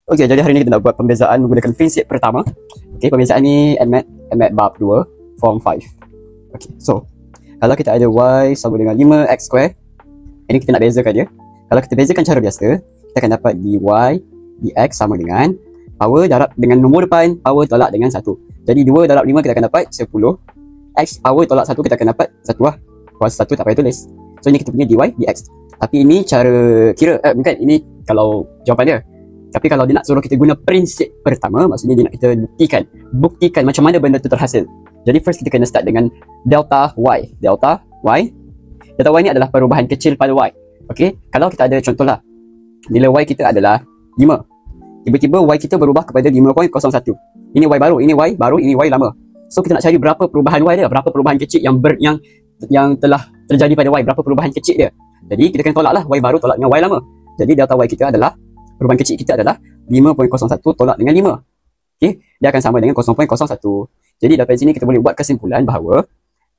Okey, jadi hari ni kita nak buat pembezaan menggunakan prinsip pertama. Okey, pembezaan ni MAT bab 2 form 5. Okey, so kalau kita ada y sama dengan 5x square, ini kita nak bezakan dia. Kalau kita bezakan cara biasa, kita akan dapat dy dx sama dengan power darab dengan nombor depan, power tolak dengan 1. Jadi 2 darab 5 kita akan dapat 10. X power tolak 1 kita akan dapat 1 lah. Kuasa 1 tak payah tulis. So ini kita punya dy dx. Tapi ini cara kira, bukan, ini kalau jawapan dia. Tapi kalau dia nak suruh kita guna prinsip pertama, maksudnya dia nak kita buktikan macam mana benda tu terhasil. Jadi first kita kena start dengan delta y. Delta y ni adalah perubahan kecil pada y. Okey, kalau kita ada contohlah, bila y kita adalah 5, tiba-tiba y kita berubah kepada 5.01. Ini y baru, ini y baru, ini y lama. So kita nak cari berapa perubahan y dia, berapa perubahan kecil yang telah terjadi pada y, berapa perubahan kecil dia. Jadi kita kena tolaklah y baru tolak dengan y lama. Jadi delta y kita adalah, perubahan kecil kita adalah 5.01 tolak dengan 5. Okey, dia akan sama dengan 0.01. Jadi daripada sini kita boleh buat kesimpulan bahawa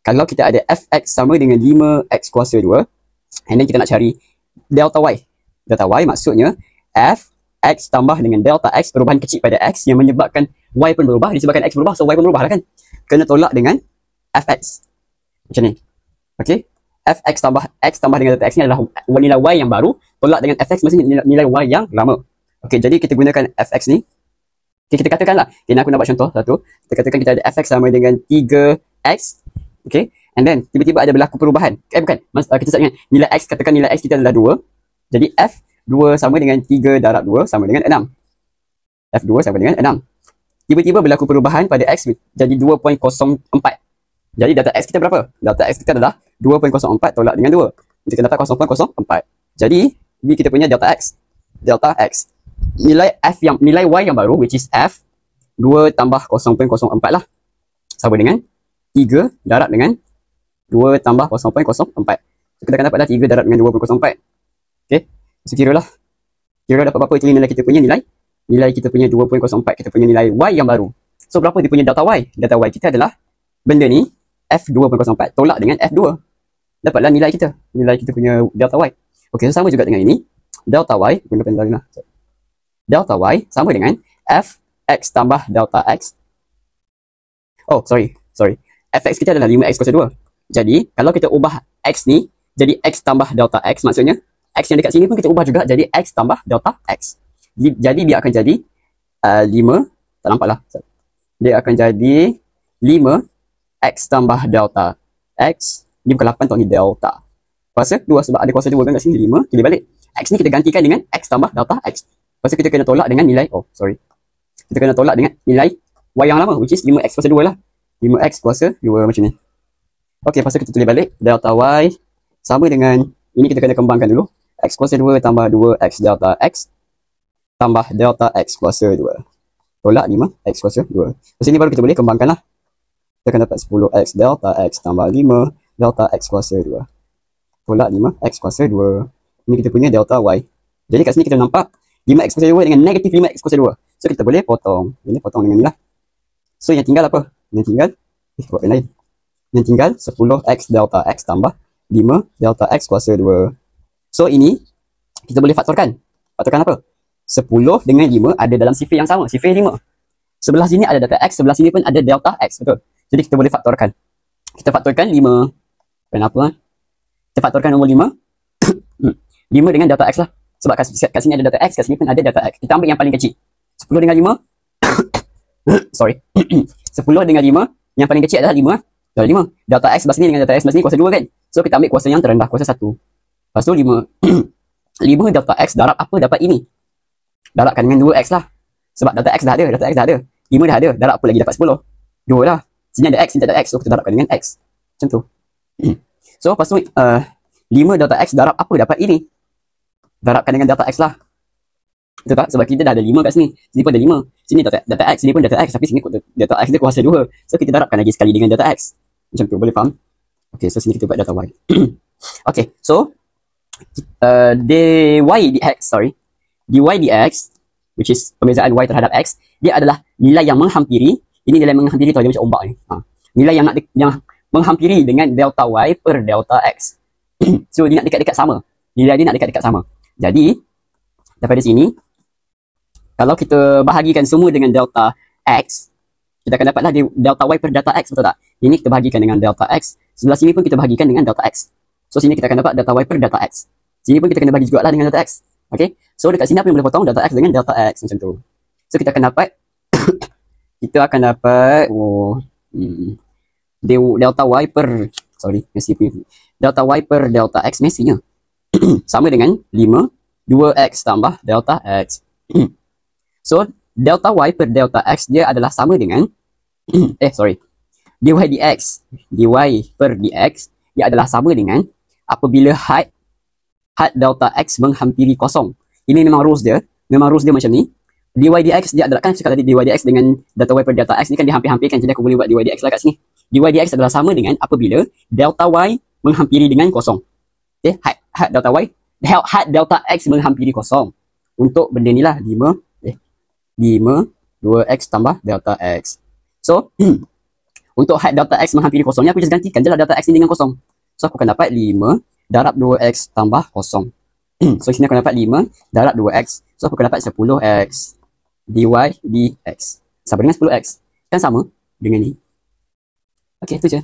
kalau kita ada fx sama dengan 5x kuasa 2, and then kita nak cari delta y. Delta y maksudnya fx tambah dengan delta x, perubahan kecil pada x yang menyebabkan y pun berubah, disebabkan x berubah, so y pun berubah lah kan. Kena tolak dengan fx. Macam ni. Okey, fx tambah x tambah dengan delta x ni adalah nilai y yang baru, tolak dengan fx mesti nilai y yang lama. Okey, jadi kita gunakan fx ni. Okay, kita katakanlah, okay, aku nak buat contoh satu. Kita katakan kita ada fx sama dengan 3x. Okay, and then tiba-tiba ada berlaku perubahan. Bukan, kita start dengan nilai x, katakan nilai x kita adalah 2. Jadi f2 sama dengan 3 darab 2 sama dengan 6. f2 sama dengan 6. Tiba-tiba berlaku perubahan pada x jadi 2.04. Jadi data x kita berapa? Data x kita adalah 2.04 tolak dengan 2. Kita dapat 0.04. Jadi ini kita punya delta x. Delta x. Nilai y yang baru, which is f 2 tambah 0.04 lah, sama dengan 3 darab dengan 2 tambah 0.04. So kita akan dapat dah 3 darab dengan 2.04. Okay, so kira dapat berapa itu nilai kita punya nilai kita punya 2.04, kita punya nilai y yang baru. So berapa dia punya delta y? Delta y kita adalah benda ni f2.04 tolak dengan f2. Dapatlah nilai kita punya delta y. Okay, so sama juga dengan ini. Delta y, gunakan lain lah. Delta y sama dengan fx tambah delta x. Oh, sorry. Fx kita adalah 5x kuasa 2. Jadi, kalau kita ubah x ni jadi x tambah delta x, maksudnya x yang dekat sini pun kita ubah juga jadi x tambah delta x. Jadi, dia akan jadi 5, tak nampak lah. Dia akan jadi 5x tambah delta x. Ini bukan 8 tau, ni delta. Kuasa 2 sebab ada kuasa 2 kan kat sini, 5, pilih balik. X ni kita gantikan dengan x tambah delta x. Lepas tu kita kena tolak dengan nilai, kita kena tolak dengan nilai y yang lama, which is 5x kuasa 2 lah. 5x kuasa 2 macam ni. Okey, lepas tu kita tulis balik. Delta y sama dengan, ini kita kena kembangkan dulu. X kuasa 2 tambah 2x delta x tambah delta x kuasa 2. Tolak 5x kuasa 2. Lepas ini baru kita boleh kembangkan lah. Kita akan dapat 10x delta x tambah 5 delta x kuasa 2. Tolak 5x kuasa 2. Ini kita punya delta y. Jadi kat sini kita nampak 5x kuasa 2 dengan negatif 5x kuasa 2. So kita boleh potong. Ini potong dengan ni lah. So yang tinggal apa? Yang tinggal, buat yang lain. Yang tinggal 10x delta x tambah 5 delta x kuasa 2. So ini, kita boleh faktorkan. Faktorkan apa? 10 dengan 5 ada dalam sifir yang sama. Sifir 5. Sebelah sini ada delta x, sebelah sini pun ada delta x. Betul? Jadi kita boleh faktorkan. Kita faktorkan 5. Kenapa? Kita faktorkan nombor 5. 5 dengan delta x lah. Sebab kat sini ada delta x, kat sini pun ada delta x. Kita ambil yang paling kecil. 10 dengan 5. Sorry. 10 dengan 5. Yang paling kecil adalah 5. Dah 5. Delta x sebelah sini dengan delta x sebelah sini kuasa 2 kan? So kita ambil kuasa yang terendah, kuasa 1. Lepas tu 5. 5 delta x darab apa? Dapat ini. Darabkan dengan 2x lah. Sebab delta x dah ada. 5 dah ada. Darab apa lagi dapat 10? 2 lah. Sini ada x, sini tak ada x. So kita darabkan dengan x. Macam tu. So lepas tu 5 delta x darab apa? Dapat ini. Darabkan dengan delta x lah. Betul tak? Sebab kita dah ada 5 kat sini. Sini pun ada 5. Sini delta x, sini pun delta x. Tapi sini delta x dia kuasa 2. So kita darabkan lagi sekali dengan delta x. Macam tu, boleh faham? Okay, so sini kita buat delta y. Okay, so dy dx, which is pembezaan y terhadap x, dia adalah nilai yang menghampiri. Ini nilai menghampiri tu, dia macam ombak ni. Nilai yang menghampiri dengan delta y per delta x. So dia nak dekat-dekat sama. Nilai dia nak dekat-dekat sama. Jadi daripada sini Kalau kita bahagikan semua dengan delta X, kita akan dapatlah delta Y per delta X, betul tak? Ini kita bahagikan dengan delta X. Sebelah sini pun kita bahagikan dengan delta X. So, sini kita akan dapat delta Y per delta X. Sini pun kita kena bagi juga lah dengan delta X. Okay? So, dekat sini apa yang boleh potong? Delta X dengan delta X. Macam tu. So, kita akan dapat delta Y per delta Y per delta X mestinya sama dengan 5 2X tambah delta X. So, delta Y per delta X dia adalah sama dengan dy per dx dia adalah sama dengan apabila had delta X menghampiri kosong. Ini memang rules dia macam ni. Dy dx dia adalah, kan cakap tadi dy dx dengan delta Y per delta X ni kan dia hampir-hampirkan, jadi aku boleh buat dy dx lah kat sini. Dy dx adalah sama dengan apabila delta Y menghampiri dengan kosong. Okay, had delta X menghampiri kosong. Untuk benda ni lah 5 2X tambah delta X. So, untuk had delta X menghampiri kosong ni, aku just gantikan je lah delta X ni dengan kosong. So, aku akan dapat 5 darab 2X tambah kosong. So, sini aku dapat 5 darab 2X. So, aku akan dapat 10X dy dx. Sama dengan 10X. Kan sama dengan ni. Okay, tu je.